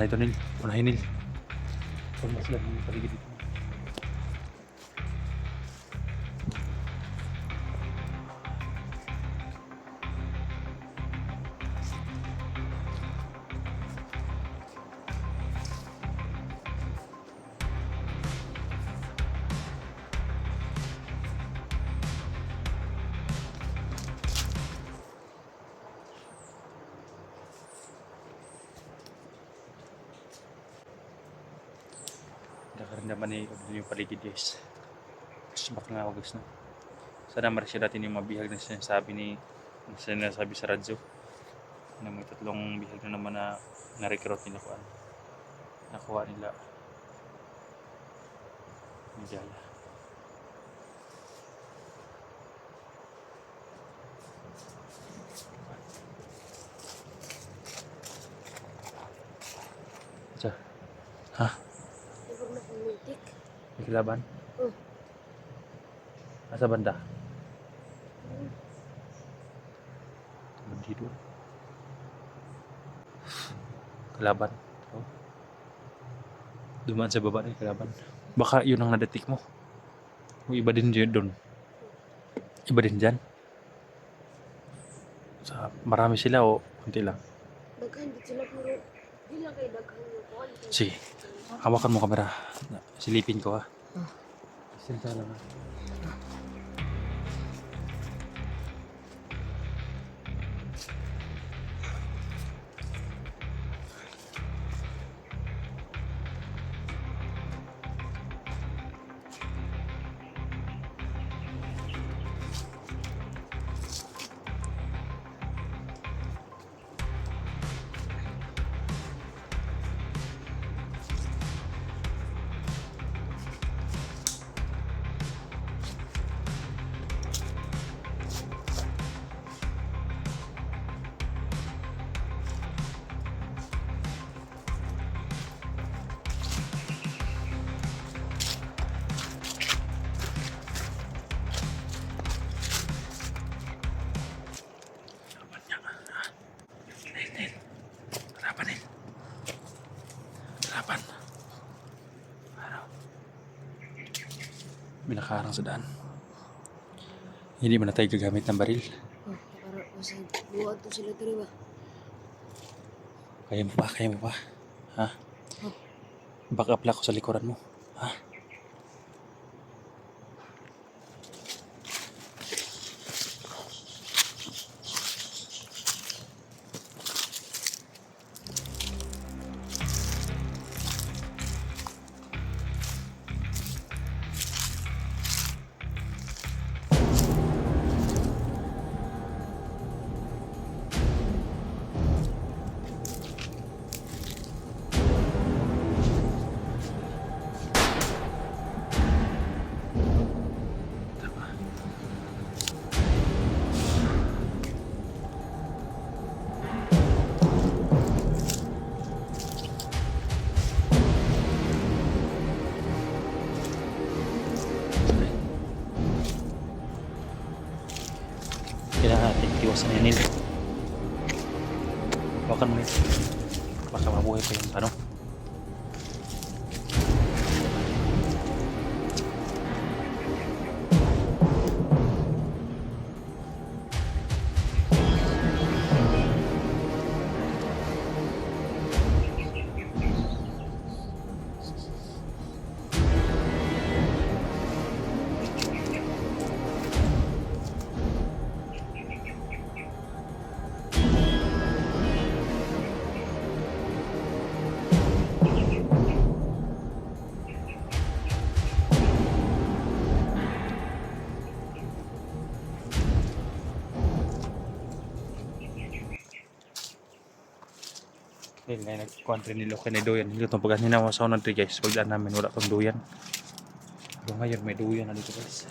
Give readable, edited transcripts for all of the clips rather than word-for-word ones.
na ito, Nil. Unahin, Nil. Huwag sila ng paligid dito. Nakaramdaman ni yung paligid, guys. Baka nga ako, guys, no? Sana marisya natin yung mabihag na sinasabi sa radyo na may 3 bihag na naman na na-recruit nila nakuha nila medalya. Ha? May kilaban? Asa banda? Dito. Kalaban. Oh. Dumaan sa baba na yung kalaban. Baka yun ang nadatik mo. O iba din dyan doon. Iba din dyan. Marami sila o kunti lang? Daghan di sila pero di lang kay daghan yung kuwan. Sige. Hawakan mo kamera. Silipin ko, ha. Senta lang, ha. Harapan. May nakaharang sa daan. Hindi mo na tayo gagamit ng baril. Para kasi buwag to sila diri ba? Kaya mo pa, kaya mo pa. Ha? Baka apla ko sa likuran mo. Ha? Kailangan natin iwasan na yun. Hawakan mo yun. Baka mabuhay pa yung ano. Dahil na nagkuhan rin nila kay duyan. Hindi itong pagkas nila masaw na ito, guys. Pagdaan namin wala itong duyan. Pero ngayon may duyan na dito, guys.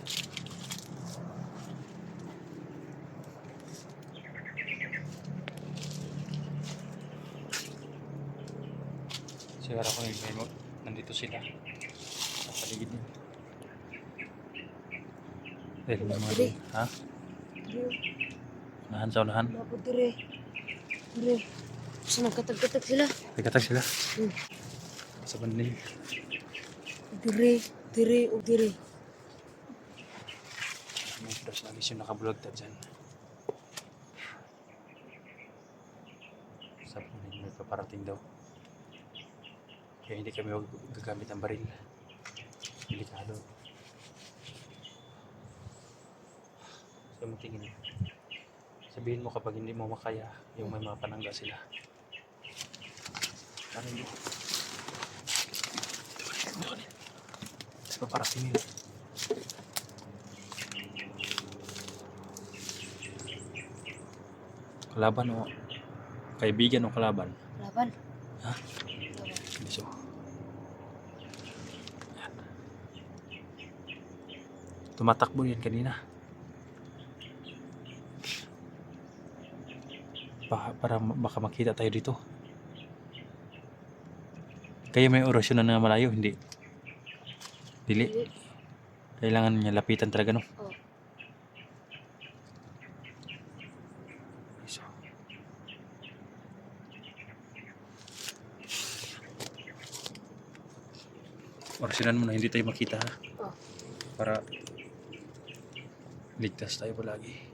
Sigara ko yung nandito sila. Sa paligid nila. Dahil may mga duyan. Ha? Unahan sa unahan. Mapod diri. Diri. Basta nagkatag-katag sila. Nagkatag sila. Hmm. Sa bandil. Dire, dire, o dire. May flash lagi siya nakabulag ta dyan. Sabi ko may paparating daw. Kaya hindi kami gagamit ng baril. Delikado. So mo tingin. Sabihin mo kapag hindi mo makaya, yung may mga panangga sila. Ano yun? Tapos paparating nila. Kalaban o kaibigan o kalaban? Laban. Ha? Laban. Hindi so. Yan. Tumatakbo yan kanina. Para baka makita tayo dito. Kayo may orasyon na malayo, hindi? Dili. Dili. Kailangan niya lapitan talaga, no? Oh. So, orasyonan mo na hindi tayo makita, ha? Oh. Para ligtas tayo palagi.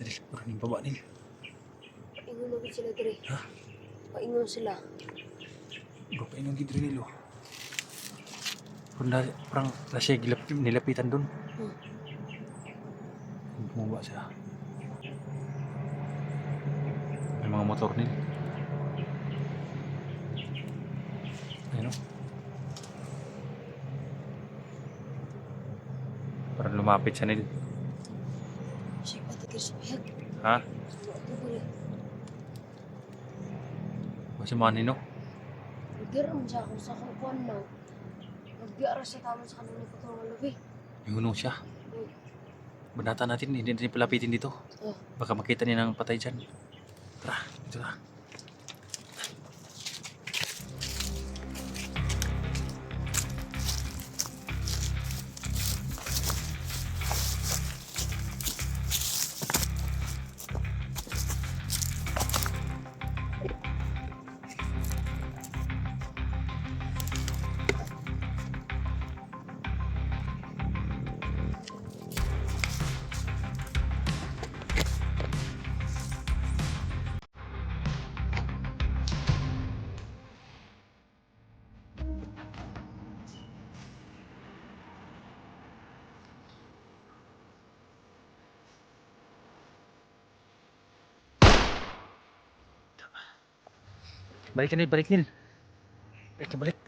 Tadi, parang yung baba nila. Paingon na gid sila dire. Ha? Paingon sila. Bro, pa inong gidri nilo. Parang nasa nilapitan dun. Hmm. Bumaba siya. May mga motor nila. Ayun, o. Parang lumapit siya nila. Siya patigil sa bihag. Ha? Sa ato dire. Kasi mga nino. Nagdira man siya kung sa kukuan na. Nagbiara siya tama sa kanila patulong labi. Yung siya. Hmm. Banata natin, hindi natin palapitin dito. Oh. Baka makita niya ng patay dyan. Tara, dito na. Balik Nil, balik Nil. Balik.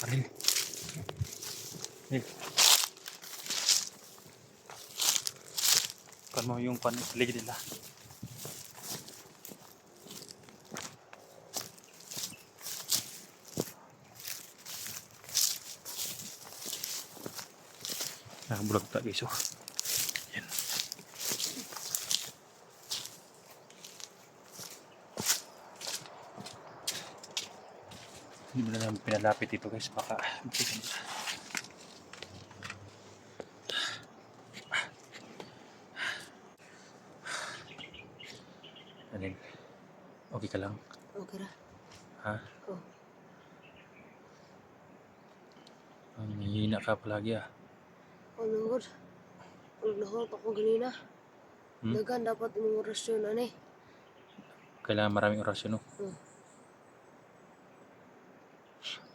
Nil. Nil. Kan mo yung paligid nila. Nakabulag ta guys, oh. Yan. Hindi mo na namin pinalapit dito guys, baka makita nila. Anin, okay ka lang? Okay ra. Ha? Oh. Ang hihina ka palagi, ah. Oh lord. Ang lahot ako ganina. Hmm? Dagan dapat imong orasyon ani. Kailangan maraming orasyon, no? Hmm.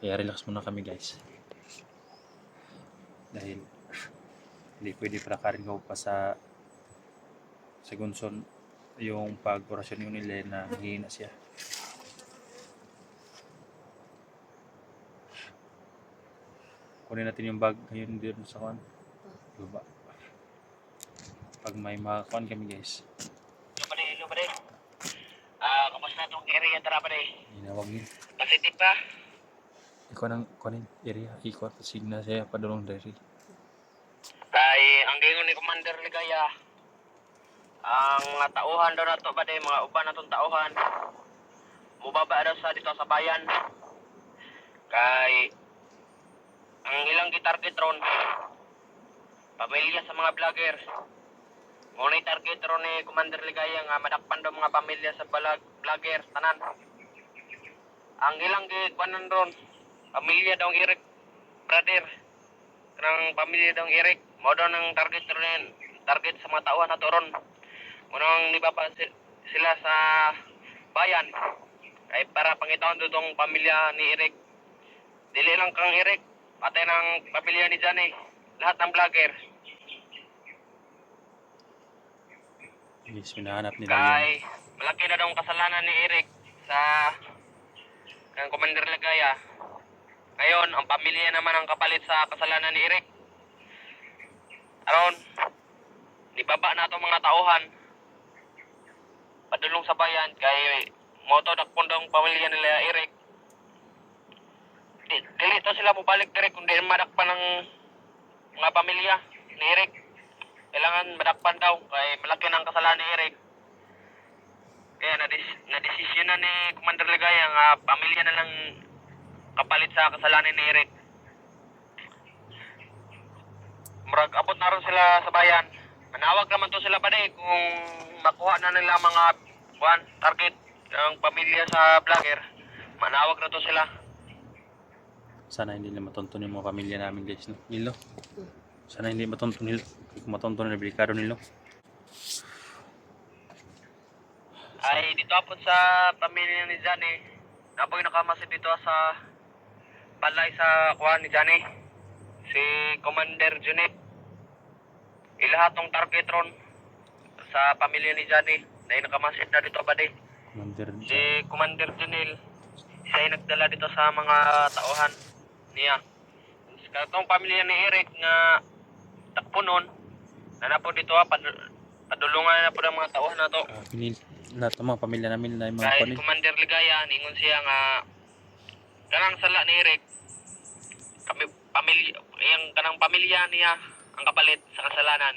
Kaya relax muna kami guys. Dahil hindi pwede palakarin ko pa sa Si Gunson, yung pag-orasyon yun nila na hihina siya. Kunin natin yung bag ngayon dito sa kuan. Baba. Pag may makakuan kami guys. Hello pare. Kamusta itong area tara pare? Inawag nila. Positive ba? Ikaw nang kunin area. Ikaw at signa siya padulong dari. Kay ang gingon ni Commander Ligaya, ang mga tauhan daw nato ba mga uban natong tauhan. Mubaba daw sa dito sa bayan. Kay ang ilang gitarget ron pamilya sa mga vlogger. Ngunit target ron ni Commander Ligaya nga madakpan daw mga pamilya sa vlogger tanan. Ang ilang gikuanan ron pamilya daw Eric brother. Kanang pamilya daw Eric mo daw ng target ron target sa mga tauhan nato ron. Munang nibaba sila sa bayan ay para pangitaon do tong pamilya ni Eric. Dili lang kang Eric, pati ng pamilya ni Johnny, lahat ng vlogger. Yes, minahanap nila Kay yun. malaki na daw ang kasalanan ni Eric sa kang Commander Ligaya. Ngayon, ang pamilya naman ang kapalit sa kasalanan ni Eric. Aron, nibaba na itong mga tauhan padulong sa bayan kay moto dakpon daw ang pamilya nila Eric. Dili to sila mubalik direct kundi madakpan ng mga pamilya ni Eric. Kailangan madakpan daw kay malaki ng kasalanan ni Eric. Kaya na-desisyon na ni Commander Ligaya nga pamilya na lang kapalit sa kasalanan ni Eric. Murag abot na ron sila sa bayan. Manawag naman to sila pa kung makuha na nila mga target ng pamilya sa vlogger. Manawag na to sila. Sana hindi na matonton yung mga pamilya namin guys. No? Nilo. Sana hindi matonton nilo. Kung matonton na delikado nilo. Ay dito po sa pamilya ni Johnny. Napoy nakamasid dito sa balay sa kuha ni Johnny. Si Commander Junit. Ilahat ng target ron sa pamilya ni Johnny. Na nakamasid na dito ba Commander Si Commander Junil. Siya ay nagdala dito sa mga tauhan niya. Katong pamilya ni Eric nga takpo nun. Na po dito padulungan na po ng mga tauhan na to. pinil. Lahat ng mga pamilya namin na yung mga Kahit kunin. Commander Ligaya, ningon siya nga kanang sala ni Eric, kami pamilya, yung kanang pamilya niya ang kapalit sa kasalanan.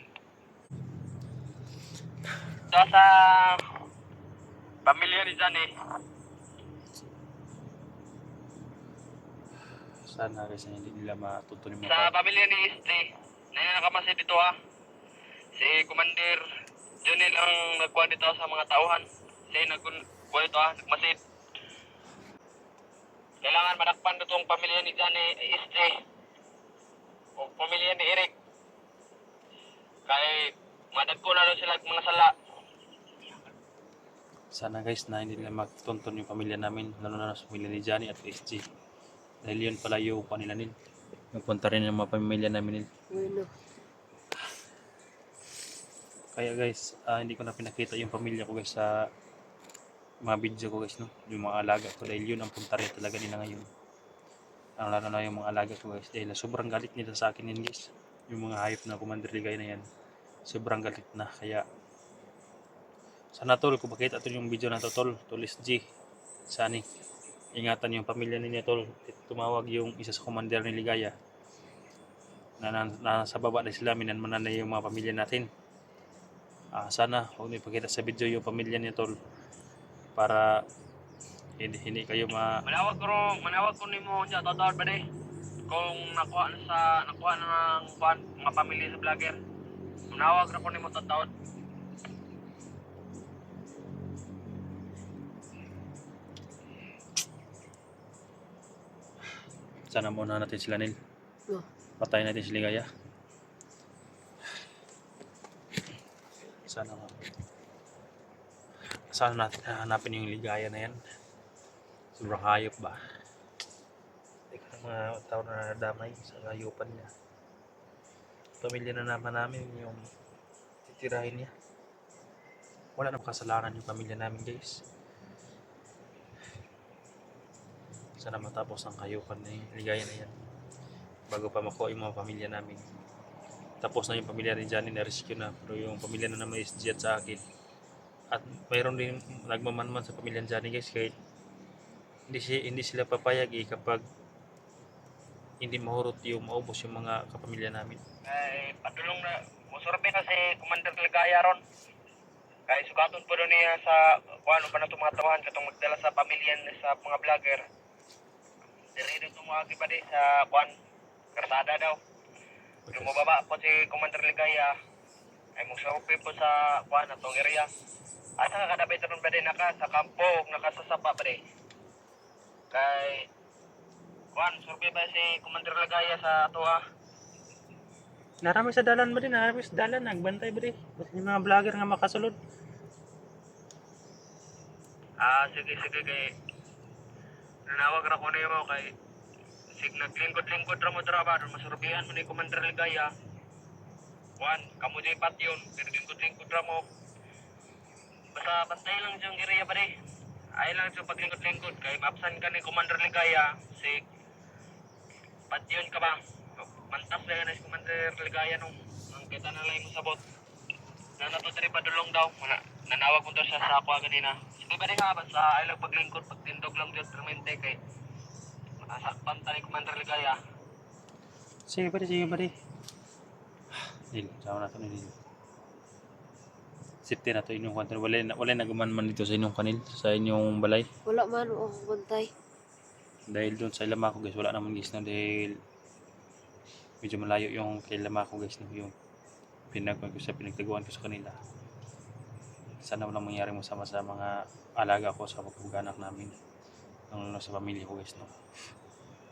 So sa pamilya ni Johnny, Sana guys hindi nila matonton yung sa mga pamilya ni Este, na nakamasid dito si Commander Junil ang nagkuha dito sa mga tauhan. Siya nagkuha dito nagmasid. Kailangan madakpan dito ang pamilya ni Johnny Este o pamilya ni Eric. Kay madagko na doon sila mga sala. Sana guys na hindi nila matonton yung pamilya namin, lalo na sa pamilya ni Johnny at SG. Dahil yun pala yung kanila nil. Nagpunta rin yung mga pamilya namin nil. Bueno. Kaya guys, hindi ko na pinakita yung pamilya ko guys sa mga video ko guys, no? Yung mga alaga ko dahil yun ang punta rin talaga nila ngayon. Ang lalo na yung mga alaga ko guys dahil sobrang galit nila sa akin yun guys. Yung mga hayop na Commander Ligaya na yan, sobrang galit na. Kaya sana tol, kung makita ito yung video na to tol, Tolis G, Sani, ingatan yung pamilya ninyo tol. Tumawag yung isa sa Commander ni Ligaya na nasa baba na sila, minanmanan na yung mga pamilya natin. Sana huwag niyo ipakita sa video yung pamilya niya tol para hindi kayo Manawag ko nimo sa totoo ba kung nakuha na ng mga pamilya sa vlogger. Manawag ra ko nimo totoo. sana muna natin sila nil. Oh. Patayin natin si Ligaya. Sana natin hanapin yung Ligaya na yan. Sobrang hayop ba? Teka ng mga tao na nadamay sa hayupan niya. Pamilya na naman namin yung titirahin niya. wala namang kasalanan yung pamilya namin guys. Sana matapos ang kayupan ni Ligaya na yan bago pa makuha yung mga pamilya namin. Tapos na yung pamilya ni Johnny, na rescue na, pero yung pamilya na naman is Jet sa akin. At mayroon din nagmamanman sa pamilya ni Johnny guys, kahit hindi sila papayag kapag hindi mahurot yung maubos yung mga kapamilya namin. Ay, padulong na, musurbe na si Commander Ligaya ron. Kaya sugaton po doon niya sa, kung ano pa na tumatawahan, katong magdala sa pamilya niya sa mga vlogger. Diri tumawagi pa di sa, kuan, karsada daw. Yung mababa po si Commander Ligaya, ay musurbe po sa, kuan, atong area. Asa ka kadapit ron ba di naka, sa kampo, nakasasapa pa di. Kay, kuan, survey ba si Commander Ligaya sa ato Narami sa dalan ba din, narami sa dalan, nagbantay ba din. Ba't yung mga vlogger nga makasulod? Sige, kay nanawag ra ko na mo kay sig naglingkod-lingkod ra mo dra ba doon masurbihan mo ni Commander Ligaya. Juan, kamo di pat yun, pero lingkod-lingkod ra mo. Basta bantay lang yung area ba di. Ay lang yung paglingkod-lingkod kay mapsan ka ni Commander Ligaya, sig pat yun ka ba? Mantas lang na si Commander Ligaya nung ang kita na lang mo sabot. Na natutri pa dulong daw, nanawag mo daw siya sa ako kanina. Sige ba rin nga, basta ay lang paglingkod, pagtindog lang dito permente kay masakpan ta ni Commander Ligaya. Sige ba di. Dil, sama na to ni Dil. Safety na to inyong kanil. Wala nagaman dito sa inyong kanil, sa inyong balay. Wala man o ako bantay. Dahil doon sa Lamako guys, wala naman guys no, dahil medyo malayo yung kay Lamako guys no, yung pinagtaguan ko sa kanila. Sana walang mangyari masama sa mga alaga ko sa pagpag-anak namin ng sa pamilya ko guys no.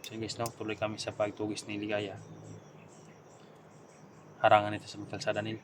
So guys no, tuloy kami sa pagtugis ni Ligaya. Harangan ito sa magkalsada nila.